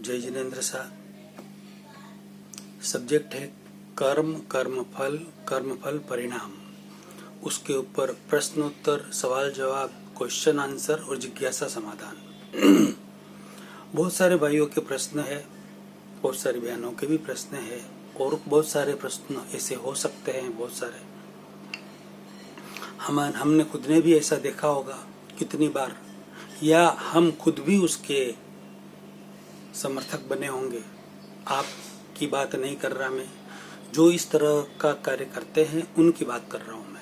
जय जिनेन्द्र शाह। सब्जेक्ट है कर्म, कर्मफल परिणाम। उसके ऊपर प्रश्नोत्तर, सवाल जवाब, क्वेश्चन आंसर और जिज्ञासा समाधान। बहुत सारे भाइयों के प्रश्न है, बहुत सारी बहनों के भी प्रश्न है और बहुत सारे प्रश्न ऐसे हो सकते हैं। बहुत सारे हमने खुद ने भी ऐसा देखा होगा कितनी बार, या हम खुद भी उसके समर्थक बने होंगे। आपकी बात नहीं कर रहा मैं, जो इस तरह का कार्य करते हैं उनकी बात कर रहा हूं मैं।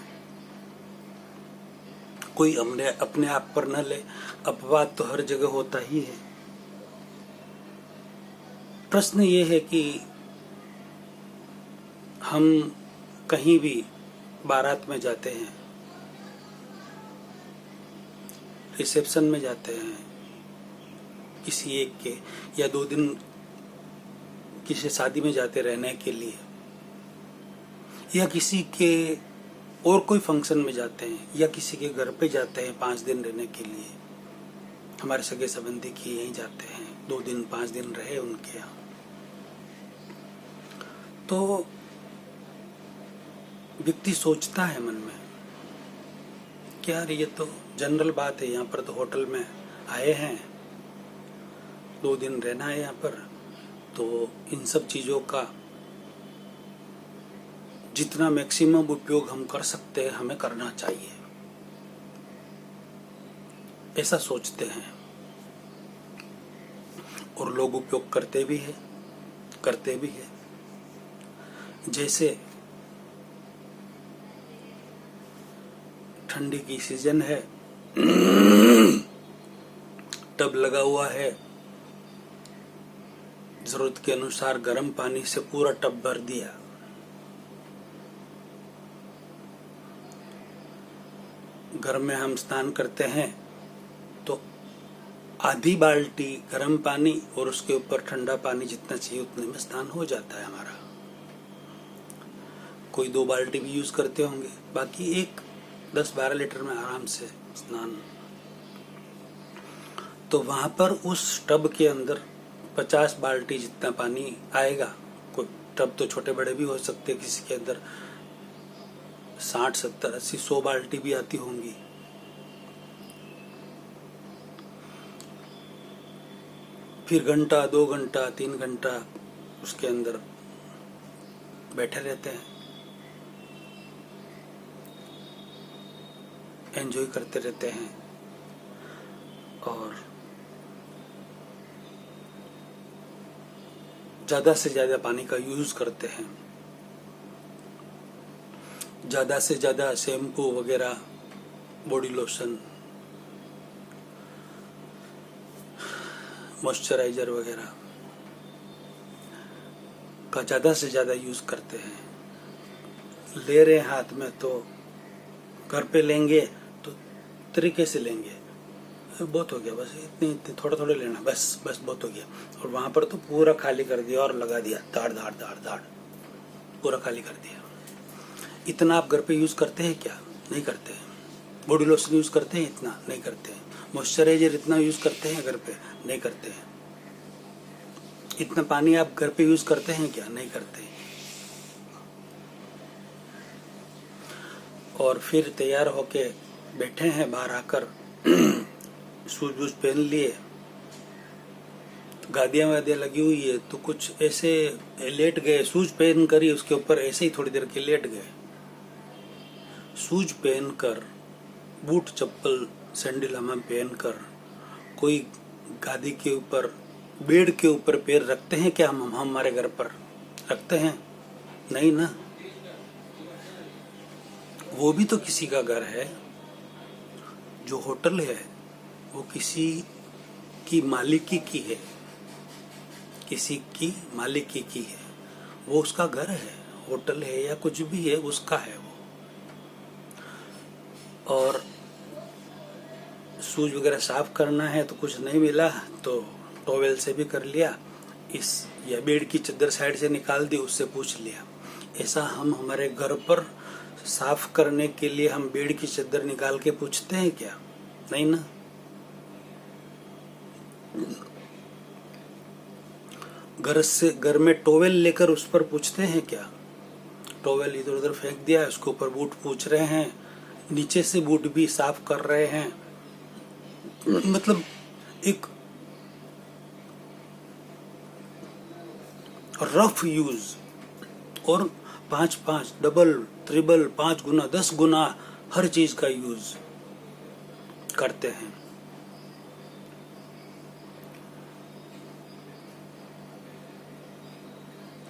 कोई अपने आप पर न ले, अपवाद तो हर जगह होता ही है। प्रश्न ये है कि हम कहीं भी बारात में जाते हैं, रिसेप्शन में जाते हैं किसी एक के, या 2 दिन किसी शादी में जाते रहने के लिए, या किसी के और कोई फंक्शन में जाते हैं, या किसी के घर पे जाते हैं 5 दिन रहने के लिए। हमारे सगे संबंधी की यहीं जाते हैं, 2 दिन 5 दिन रहे उनके यहाँ। तो व्यक्ति सोचता है मन में कि यार ये तो जनरल बात है, यहाँ पर तो होटल में आए हैं, 2 दिन रहना है यहाँ पर, तो इन सब चीजों का जितना मैक्सिमम उपयोग हम कर सकते हैं हमें करना चाहिए, ऐसा सोचते हैं। और लोग उपयोग करते भी हैं। जैसे ठंडी की सीजन है, टब लगा हुआ है, जरूरत के अनुसार गर्म पानी से पूरा टब भर दिया। घर में हम स्नान करते हैं तो आधी बाल्टी गर्म पानी और उसके ऊपर ठंडा पानी जितना चाहिए उतने में स्नान हो जाता है हमारा। कोई 2 बाल्टी भी यूज करते होंगे, बाकी 10-12 लीटर में आराम से स्नान। तो वहां पर उस टब के अंदर 50 बाल्टी जितना पानी आएगा। कोई टब तो छोटे बड़े भी हो सकते, किसी के अंदर 60, 70, 80, 100 बाल्टी भी आती होंगी। फिर घंटा, 2 घंटा, 3 घंटा उसके अंदर बैठे रहते हैं, एंजॉय करते रहते हैं और ज्यादा से ज्यादा पानी का यूज करते हैं। ज्यादा से ज्यादा शैम्पू वगैरह, बॉडी लोशन, मॉइस्चराइजर वगैरह का ज्यादा से ज्यादा यूज करते हैं। ले रहे हाथ में तो घर पे लेंगे तो तरीके से लेंगे, बहुत हो गया, बस इतने थोड़ा थोड़ा लेना, बस बहुत हो गया। और वहां पर तो पूरा खाली कर दिया और लगा दिया, दाड़ पूरा खाली कर दिया। इतना आप घर पे यूज करते हैं क्या? नहीं करते हैं। बॉडी लोशन यूज करते हैं? इतना नहीं करते हैं। मॉइस्चराइजर इतना यूज करते हैं घर पे? नहीं करते हैं। इतना पानी आप घर पे यूज करते हैं क्या? नहीं करते हैं। और फिर तैयार होके बैठे हैं, बाहर आकर शूज वूज पहन लिए, गादियां वादियां लगी हुई है तो कुछ ऐसे लेट गए, शूज पहन कर ही उसके ऊपर ऐसे ही थोड़ी देर के लेट गए। शूज पहनकर, बूट चप्पल सैंडल हम पहनकर कोई गादी के ऊपर, बेड के ऊपर पैर रखते हैं क्या? हम हमारे घर पर रखते हैं? नहीं ना। वो भी तो किसी का घर है। जो होटल है वो किसी की मालिकी की है, किसी की मालिकी की है। वो उसका घर है, होटल है या कुछ भी है, उसका है वो। और शूज वगैरह साफ करना है तो कुछ नहीं मिला तो टॉवेल से भी कर लिया, या बेड की चादर साइड से निकाल दी, उससे पूछ लिया। ऐसा हम हमारे घर पर साफ करने के लिए हम बेड की चादर निकाल के पूछते हैं क्या? नहीं ना। घर में टॉवेल लेकर उस पर पूछते हैं क्या? टॉवेल इधर उधर फेंक दिया है, उसके ऊपर बूट पूछ रहे हैं, नीचे से बूट भी साफ कर रहे हैं। मतलब एक रफ यूज, और 5 डबल ट्रिबल 5 गुना 10 गुना हर चीज का यूज करते हैं।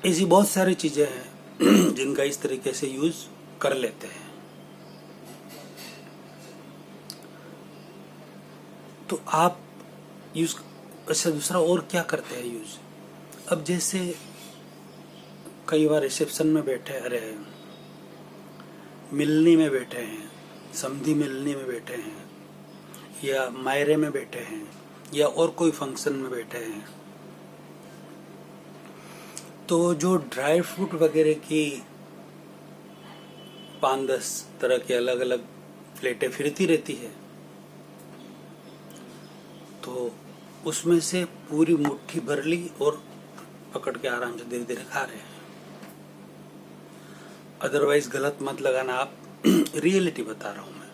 ऐसी बहुत सारी चीजें हैं जिनका इस तरीके से यूज कर लेते हैं। तो आप यूज, अच्छा दूसरा और क्या करते हैं यूज? अब जैसे कई बार रिसेप्शन में बैठे, अरे मिलनी में बैठे हैं, समधी मिलनी में बैठे हैं, या मायरे में बैठे हैं, या और कोई फंक्शन में बैठे हैं, तो जो ड्राई फ्रूट वगैरह की 5-10 तरह की अलग अलग प्लेटें फिरती रहती है, तो उसमें से पूरी मुट्ठी भर ली और पकड़ के आराम से धीरे धीरे खा रहे हैं। अदरवाइज गलत मत लगाना आप, रियलिटी बता रहा हूं मैं।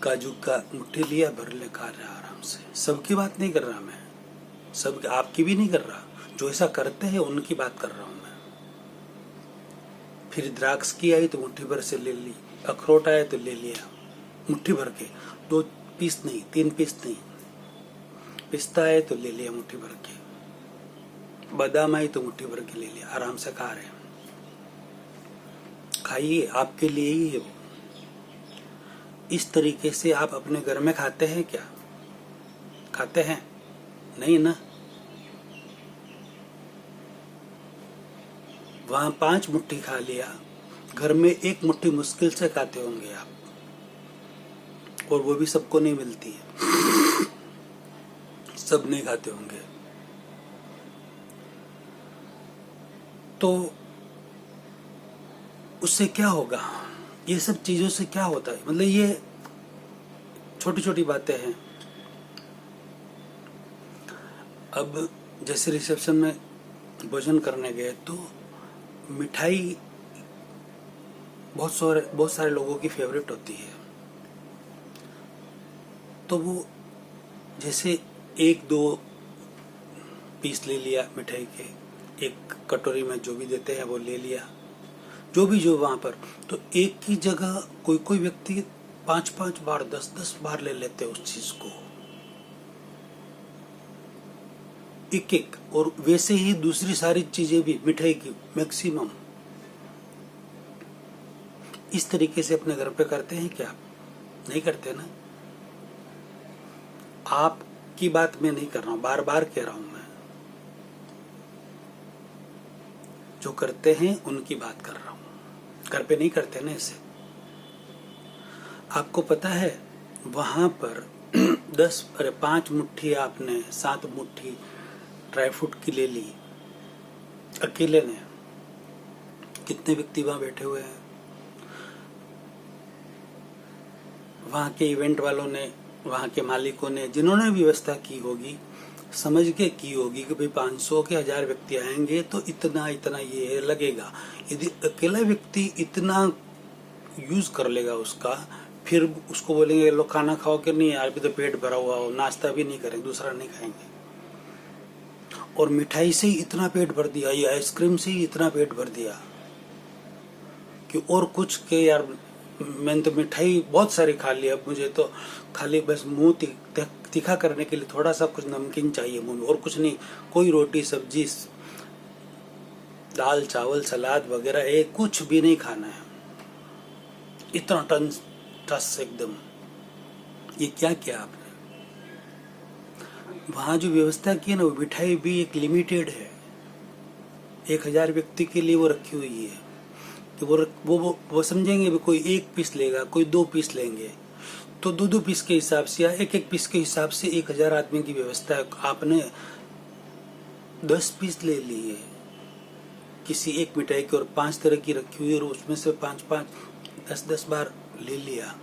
काजू का मुट्ठी लिया, भर ले, खा रहे आराम से। सबकी बात नहीं कर रहा मैं, सब आपकी भी नहीं कर रहा, जो ऐसा करते हैं उनकी बात कर रहा हूं मैं। फिर द्राक्ष की आई तो मुट्ठी भर से ले ली, अखरोट आया तो ले लिया मुट्ठी भर के, 2 पीस नहीं, 3 पीस नहीं। पिस्ता आए तो ले लिया मुट्ठी भर के, बादाम आई तो मुट्ठी भर के ले लिया, आराम से खा रहे हैं। खाइए, आपके लिए ही है वो। इस तरीके से आप अपने घर में खाते हैं क्या? खाते हैं? नहीं ना। वहां 5 मुट्ठी खा लिया, घर में 1 मुट्ठी मुश्किल से खाते होंगे आप, और वो भी सबको नहीं मिलती है, सब नहीं खाते होंगे। तो उससे क्या होगा? ये सब चीजों से क्या होता है? मतलब ये छोटी छोटी बातें हैं। अब जैसे रिसेप्शन में भोजन करने गए तो मिठाई बहुत सारे लोगों की फेवरेट होती है, तो वो जैसे 1-2 पीस ले लिया मिठाई के, एक कटोरी में जो भी देते हैं वो ले लिया, जो वहां पर। तो एक ही जगह कोई कोई व्यक्ति 5-5 बार 10-10 बार ले लेते हैं उस चीज को, एक। और वैसे ही दूसरी सारी चीजें भी मिठाई की मैक्सिमम इस तरीके से अपने घर पे करते हैं क्या? नहीं करते ना। आपकी बात मैं नहीं कर रहा हूं, बार बार कह रहा हूं मैं, जो करते हैं उनकी बात कर रहा हूं। घर पे नहीं करते ना ऐसे। आपको पता है वहां पर 5 मुट्ठी आपने 7 मुट्ठी ड्राई फ्रूट की ले ली अकेले ने, कितने व्यक्ति वहां बैठे हुए हैं? वहां के इवेंट वालों ने, वहां के मालिकों ने, जिन्होंने व्यवस्था की होगी, समझ के की होगी कि भाई 500 के 1000 व्यक्ति आएंगे तो इतना इतना ये लगेगा। यदि अकेला व्यक्ति इतना यूज कर लेगा उसका, फिर उसको बोलेंगे लोग खाना खाओ कि नहीं यार, अभी तो पेट भरा हुआ हो, नाश्ता भी नहीं करेंगे, दूसरा नहीं खाएंगे। और मिठाई से ही इतना पेट भर दिया, ये आइसक्रीम से ही इतना पेट भर दिया कि और कुछ के यार मैंने तो मिठाई बहुत सारी खा ली, अब मुझे तो खाली बस मुंह तीखा करने के लिए थोड़ा सा कुछ नमकीन चाहिए मुंह में, और कुछ नहीं। कोई रोटी सब्जी दाल चावल सलाद वगैरह एक कुछ भी नहीं खाना है। इतना टस एकदम। ये क्या किया आपने? वहां जो व्यवस्था की है ना, वो मिठाई भी एक लिमिटेड है, 1000 व्यक्ति के लिए वो रखी हुई है। तो वो समझेंगे भी कोई 1 पीस लेगा, कोई 2 पीस लेंगे, तो 2-2 पीस के हिसाब से या 1-1 पीस के हिसाब से 1000 आदमी की व्यवस्था है। आपने 10 पीस ले लिए किसी एक मिठाई की, और 5 तरह की रखी हुई, और उसमें से 5-5 10-10 बार ले लिया,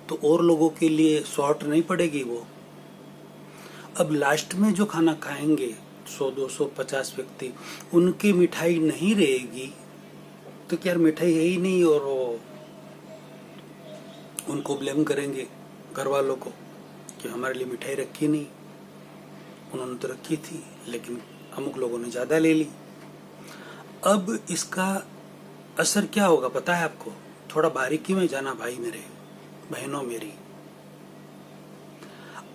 तो और लोगों के लिए शॉर्ट नहीं पड़ेगी वो। अब लास्ट में जो खाना खाएंगे 100, 200, 50 व्यक्ति, उनकी मिठाई नहीं रहेगी तो क्या मिठाई है ही नहीं, और वो उनको ब्लेम करेंगे घर वालों को कि हमारे लिए मिठाई रखी नहीं, उन्होंने तो रखी थी लेकिन अमुक लोगों ने ज़्यादा ले ली। अब इसका असर क्या होगा पता है आपको? थोड़ा बारीकी में जाना भाई मेरे, बहनों मेरी।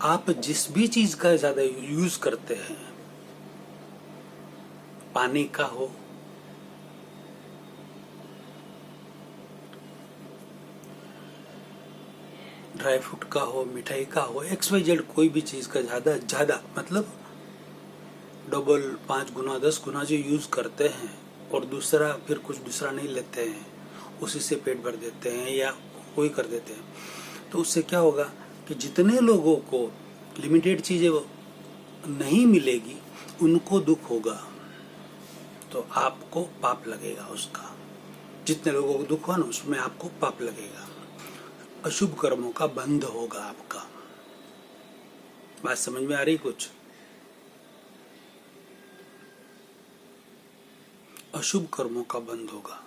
आप जिस भी चीज का ज्यादा यूज करते हैं, पानी का हो, ड्राई फ्रूट का हो, मिठाई का हो, XYZ कोई भी चीज का ज्यादा मतलब डबल 5 गुना 10 गुना जो यूज करते हैं और दूसरा फिर कुछ दूसरा नहीं लेते हैं, उसी से पेट भर देते हैं या कोई कर देते हैं, तो उससे क्या होगा कि जितने लोगों को लिमिटेड चीजें नहीं मिलेगी उनको दुख होगा, तो आपको पाप लगेगा उसका। जितने लोगों को दुख हुआ ना उसमें आपको पाप लगेगा, अशुभ कर्मों का बंध होगा आपका। बात समझ में आ रही कुछ? अशुभ कर्मों का बंध होगा।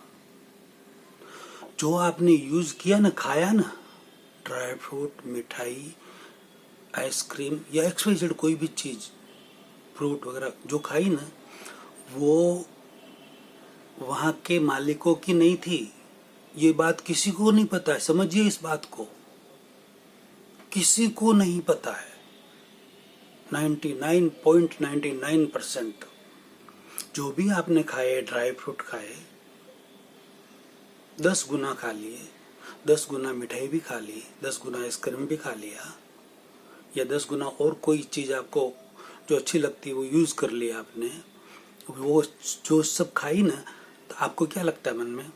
जो आपने यूज किया ना, खाया ना, ड्राई फ्रूट, मिठाई, आइसक्रीम या XYZ कोई भी चीज, फ्रूट वगैरह जो खाई ना, वो वहां के मालिकों की नहीं थी। ये बात किसी को नहीं पता है, समझिए इस बात को, किसी को नहीं पता है। 99.99% जो भी आपने खाए, ड्राई फ्रूट खाए, 10 गुना खा लिए, 10 गुना मिठाई भी खा ली, 10 गुना आइसक्रीम भी खा लिया, या 10 गुना और कोई चीज आपको जो अच्छी लगती है वो यूज कर लिया आपने, वो जो सब खाई ना, तो आपको क्या लगता है मन में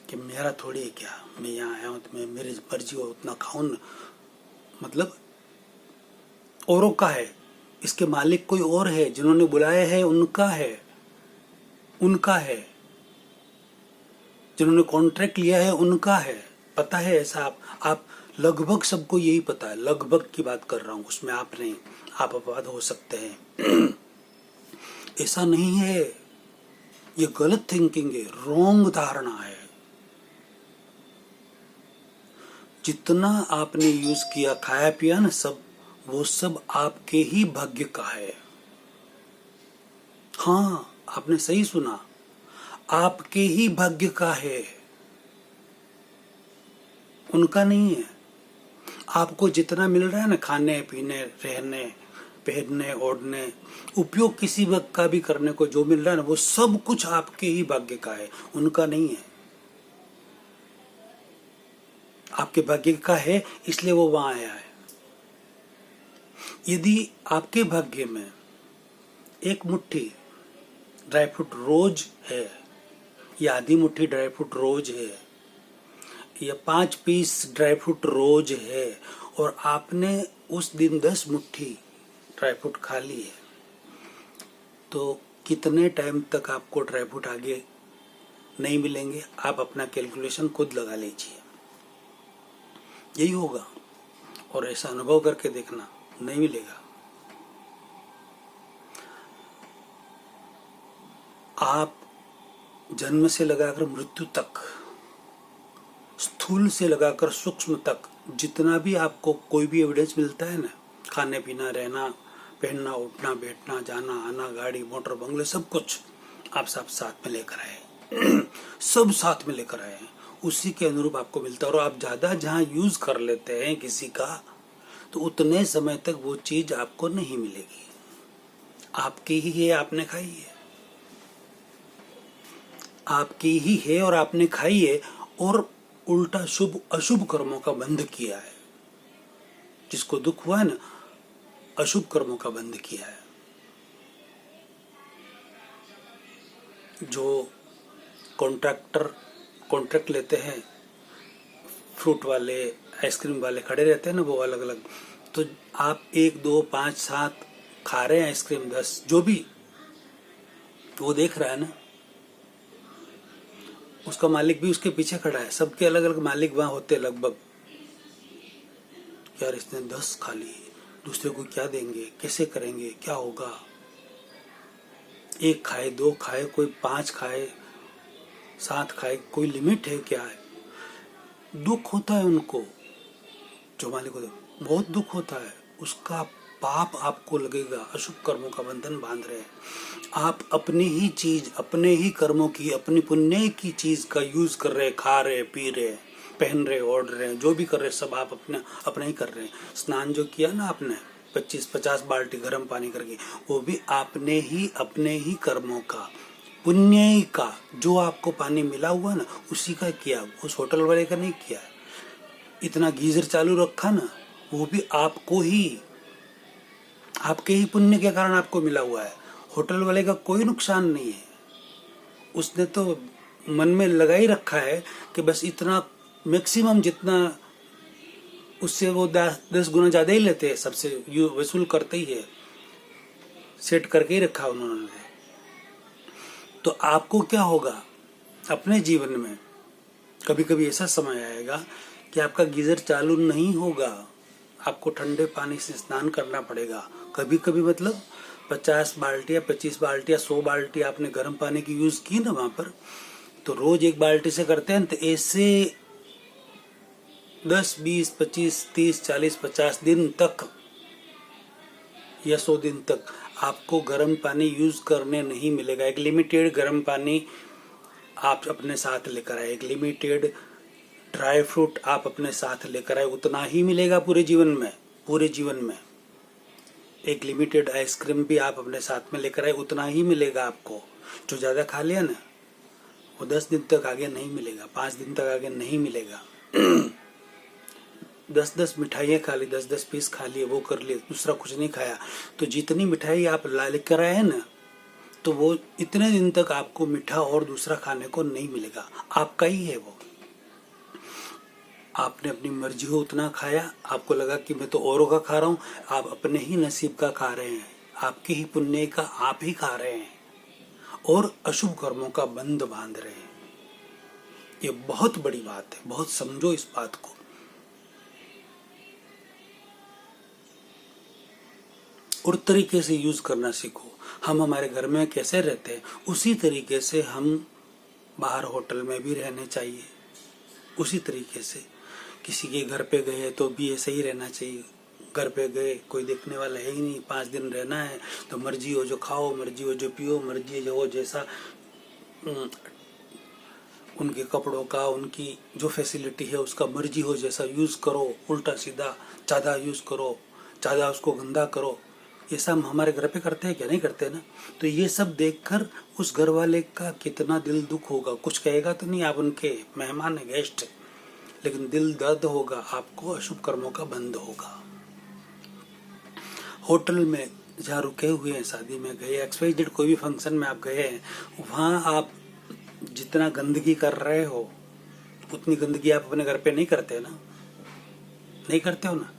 कि मेरा थोड़ी है क्या, मैं यहाँ आया हूँ तो मैं मेरी मर्जी हो उतना खाऊं ना, मतलब औरों का है, इसके मालिक कोई और है, जिन्होंने बुलाया है उनका है, उनका है, जिन्होंने कॉन्ट्रैक्ट लिया है उनका है। पता है ऐसा? आप लगभग सबको यही पता है, लगभग की बात कर रहा हूं, उसमें आप नहीं, आप अपवाद हो सकते हैं। ऐसा नहीं है, ये गलत थिंकिंग है, रॉन्ग धारणा है। जितना आपने यूज किया, खाया पिया ना, सब वो सब आपके ही भाग्य का है। हाँ, आपने सही सुना, आपके ही भाग्य का है, उनका नहीं है। आपको जितना मिल रहा है ना, खाने पीने, रहने, पहनने, ओढ़ने, उपयोग किसी वक्त का भी करने को जो मिल रहा है ना, वो सब कुछ आपके ही भाग्य का है, उनका नहीं है। आपके भाग्य का है इसलिए वो वहां आया है। यदि आपके भाग्य में एक मुट्ठी ड्राई फ्रूट रोज है, या आधी मुट्ठी ड्राई फ्रूट रोज है, या 5 पीस ड्राई फ्रूट रोज है, और आपने उस दिन 10 मुट्ठी ड्राई फ्रूट खा ली है, तो कितने टाइम तक आपको ड्राई फ्रूट आगे नहीं मिलेंगे? आप अपना कैलकुलेशन खुद लगा लीजिए, यही होगा। और ऐसा अनुभव करके देखना, नहीं मिलेगा। आप जन्म से लगाकर मृत्यु तक, स्थूल से लगाकर सूक्ष्म तक, जितना भी आपको कोई भी एविडेंस मिलता है ना, खाने पीना, रहना, पहनना, उठना, बैठना, जाना आना, गाड़ी मोटर बंगले, सब कुछ आप सब साथ में लेकर आए। सब साथ में लेकर आए, उसी के अनुरूप आपको मिलता है। और आप ज्यादा जहां यूज कर लेते हैं किसी का, तो उतने समय तक वो चीज आपको नहीं मिलेगी, आपकी ही है, आपने खाई है, आपकी ही है और आपने खाई है, और उल्टा शुभ अशुभ कर्मों का बंध किया है। जिसको दुख हुआ है ना, अशुभ कर्मों का बंध किया है। जो कॉन्ट्रैक्ट लेते हैं, फ्रूट वाले, आइसक्रीम वाले खड़े रहते हैं ना, वो अलग अलग, तो आप 1 2 5 7 खा रहे हैं आइसक्रीम, 10 जो भी, वो देख रहा है ना, उसका मालिक भी उसके पीछे खड़ा है, सबके अलग अलग मालिक वहां होते लगभग। यार इसने 10 खा ली, दूसरे को क्या देंगे, कैसे करेंगे, क्या होगा? एक खाए, दो खाए, कोई 5 खाए, 7 खाए, कोई लिमिट है क्या है? दुख होता है उनको, जो मालिक को बहुत दुख होता है, उसका पाप आपको लगेगा, अशुभ कर्मों का बंधन बांध रहे हैं आप। अपनी ही चीज, अपने ही कर्मों की, अपनी पुण्य की चीज का यूज कर रहे, खा रहे, पी रहे, पहन रहे, ओढ़ रहे, जो भी कर रहे सब आप अपने ही कर रहे हैं। स्नान जो किया ना आपने 25-50 बाल्टी गर्म पानी करके, वो भी आपने ही अपने ही कर्मों का, पुण्य का, जो आपको पानी मिला हुआ ना उसी का किया, उस होटल वाले का नहीं किया। इतना गीजर चालू रखा ना, वो भी आपको ही, आपके ही पुण्य के कारण आपको मिला हुआ है। होटल वाले का कोई नुकसान नहीं है, उसने तो मन में लगा ही रखा है कि बस इतना मैक्सिमम जितना, उससे वो 10 गुना ज्यादा ही लेते हैं, सबसे वसूल करते ही है, सेट करके ही रखा उन्होंने। तो आपको क्या होगा अपने जीवन में, कभी कभी ऐसा समय आएगा कि आपका गीजर चालू नहीं होगा, आपको ठंडे पानी से स्नान करना पड़ेगा। कभी कभी मतलब 50 बाल्टियाँ, 25 बाल्टियाँ, 100 बाल्टी आपने गर्म पानी की यूज की ना वहां पर, तो रोज एक बाल्टी से करते हैं, तो ऐसे 10, 20, 25, 30, 40, 50 दिन तक या 100 दिन तक आपको गर्म पानी यूज करने नहीं मिलेगा। एक लिमिटेड गर्म पानी आप अपने साथ लेकर आए, एक लिमिटेड ड्राई फ्रूट आप अपने साथ लेकर आए, उतना ही मिलेगा पूरे जीवन में, पूरे जीवन में। एक लिमिटेड आइसक्रीम भी आप अपने साथ में लेकर आए, उतना ही मिलेगा आपको। जो ज्यादा खा लिया ना, वो 10 दिन तक आगे नहीं मिलेगा, 5 दिन तक आगे नहीं मिलेगा। 10-10 मिठाइयाँ खा ली, 10-10 पीस खा लिए, वो कर लिए, दूसरा कुछ नहीं खाया, तो जितनी मिठाई आप लेकर आए ना, तो वो इतने दिन तक आपको मीठा और दूसरा खाने को नहीं मिलेगा, आपका ही है वो। आपने अपनी मर्जी हो उतना खाया, आपको लगा कि मैं तो औरों का खा रहा हूँ, आप अपने ही नसीब का खा रहे हैं, आपके ही पुण्य का आप ही खा रहे हैं और अशुभ कर्मों का बंध बांध रहे हैं। ये बहुत बड़ी बात है, बहुत समझो इस बात को। और तरीके से यूज करना सीखो। हम हमारे घर में कैसे रहते हैं उसी तरीके से हम बाहर होटल में भी रहने चाहिए, उसी तरीके से। किसी के घर पे गए तो भी ऐसे ही रहना चाहिए। घर पे गए, कोई देखने वाला है ही नहीं, 5 दिन रहना है, तो मर्जी हो जो खाओ, मर्जी हो जो पियो, मर्जी हो जैसा उनके कपड़ों का, उनकी जो फैसिलिटी है उसका मर्जी हो जैसा यूज करो, उल्टा सीधा ज्यादा यूज करो, ज्यादा उसको गंदा करो। ये सब हमारे घर पे करते हैं क्या? नहीं करते ना। तो ये सब देखकर उस घर वाले का कितना दिल दुख होगा। कुछ कहेगा तो नहीं, आप उनके मेहमान है, गेस्ट है, लेकिन दिल दर्द होगा, आपको अशुभ कर्मों का बंध होगा। होटल में जहाँ रुके हुए हैं, शादी में गए, XYZ कोई भी फंक्शन में आप गए हैं, वहाँ आप जितना गंदगी कर रहे हो उतनी गंदगी आप अपने घर पे नहीं करते ना, नहीं करते हो ना।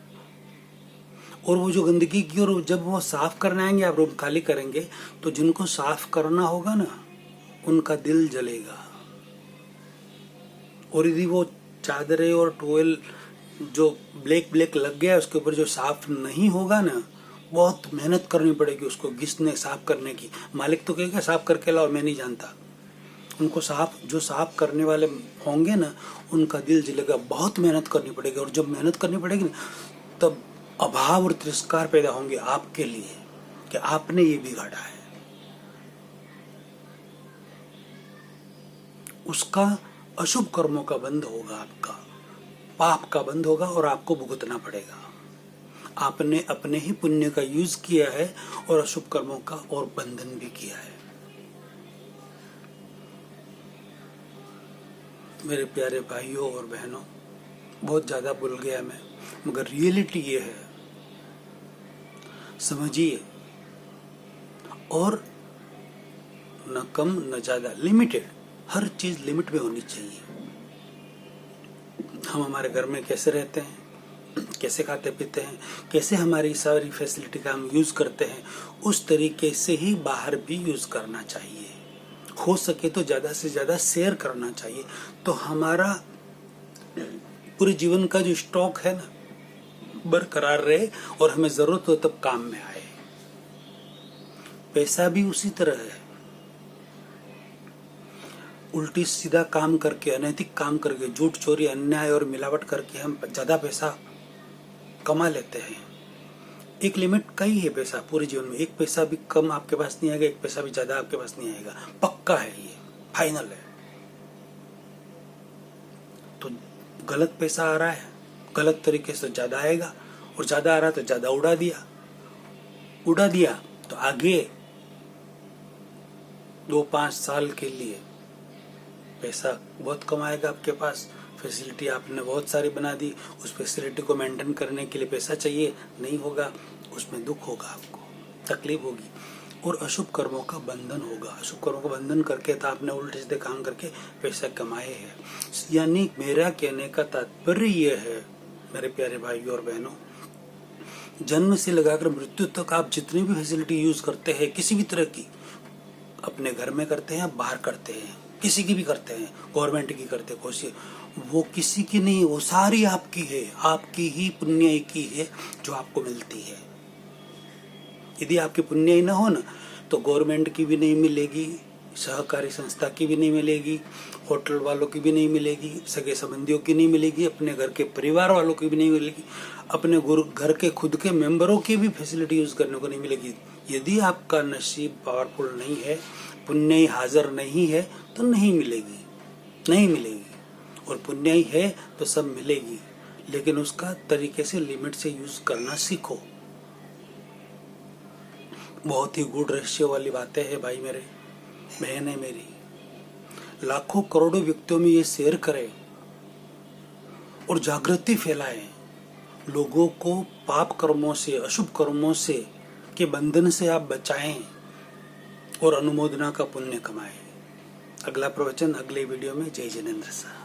और वो जो गंदगी की, और जब वो साफ करने आएंगे, आप रूम खाली करेंगे, तो जिनको साफ करना होगा ना उनका दिल जलेगा। और यदि वो चादरें और टोवेल जो ब्लैक ब्लैक लग गया उसके ऊपर जो साफ नहीं होगा ना, बहुत मेहनत करनी पड़ेगी उसको घिसने साफ करने की। मालिक तो कहेगा साफ करके लाओ, मैं नहीं जानता। उनको जो साफ करने वाले होंगे ना, उनका दिल जलेगा, बहुत मेहनत करनी पड़ेगी। और जब मेहनत करनी पड़ेगी ना, तब अभाव और तिरस्कार पैदा होंगे आपके लिए कि आपने ये बिगाड़ा है। उसका अशुभ कर्मों का बंध होगा, आपका पाप का बंध होगा और आपको भुगतना पड़ेगा। आपने अपने ही पुण्य का यूज किया है और अशुभ कर्मों का और बंधन भी किया है। मेरे प्यारे भाइयों और बहनों, बहुत ज्यादा भूल गया मैं, मगर रियलिटी ये है, समझिए। और न कम न ज्यादा, लिमिटेड, हर चीज लिमिट में होनी चाहिए। हम हमारे घर में कैसे रहते हैं, कैसे खाते पीते हैं, कैसे हमारी सारी फैसिलिटी का हम यूज करते हैं, उस तरीके से ही बाहर भी यूज करना चाहिए। हो सके तो ज्यादा से ज्यादा शेयर करना चाहिए, तो हमारा पूरे जीवन का जो स्टॉक है ना बरकरार रहे और हमें जरूरत हो तब काम में आए। पैसा भी उसी तरह है, उल्टी सीधा काम करके, अनैतिक काम करके, झूठ चोरी अन्याय और मिलावट करके हम ज्यादा पैसा कमा लेते हैं। एक लिमिट का ही है पैसा पूरे जीवन में, एक पैसा भी कम आपके पास नहीं आएगा, एक पैसा भी ज्यादा आपके पास नहीं आएगा, पक्का है, ये फाइनल है। तो गलत पैसा आ रहा है, गलत तरीके से ज्यादा आएगा, और ज्यादा आ रहा तो ज्यादा उड़ा दिया तो आगे 2-5 साल के लिए पैसा बहुत कमाएगा आपके पास। फैसिलिटी आपने बहुत सारी बना दी, उस फैसिलिटी को मेंटेन करने के लिए पैसा चाहिए, नहीं होगा, उसमें दुख होगा, आपको तकलीफ होगी, और अशुभ कर्मों का बंधन होगा। अशुभ कर्मों का बंधन करके तो आपने उल्टे सीधे काम करके पैसा कमाए हैं। यानी मेरा कहने का तात्पर्य ये है मेरे प्यारे भाइयों और बहनों, जन्म से लगाकर मृत्यु तक आप जितनी भी फैसिलिटी यूज करते हैं, किसी भी तरह की, अपने घर में करते हैं, बाहर करते हैं, किसी की भी करते हैं, गवर्नमेंट की करते हैं, कोशिश, वो किसी की नहीं, वो सारी आपकी है, आपकी ही पुण्य की है जो आपको मिलती है। यदि आपकी पुण्य ही ना हो ना, तो गवर्नमेंट की भी नहीं मिलेगी, सहकारी संस्था की भी नहीं मिलेगी, होटल वालों की भी नहीं मिलेगी, सगे संबंधियों की नहीं मिलेगी, अपने घर के परिवार वालों की भी नहीं मिलेगी, अपने घर के खुद के मेंबरों की भी फैसिलिटी यूज करने को नहीं मिलेगी। यदि आपका नसीब पावरफुल नहीं है, पुण्य ही हाजिर नहीं है, तो नहीं मिलेगी। और पुण्य ही है तो सब मिलेगी, लेकिन उसका तरीके से लिमिट से यूज करना सीखो। बहुत ही गूढ़ रहस्य वाली बातें हैं भाई मेरे, बहन है मेरी। लाखों करोड़ों व्यक्तियों में ये शेयर करें और जागृति फैलाएं, लोगों को पाप कर्मों से, अशुभ कर्मों से के बंधन से आप बचाएं और अनुमोदना का पुण्य कमाएं। अगला प्रवचन अगले वीडियो में। जय जिनेंद्र साहब।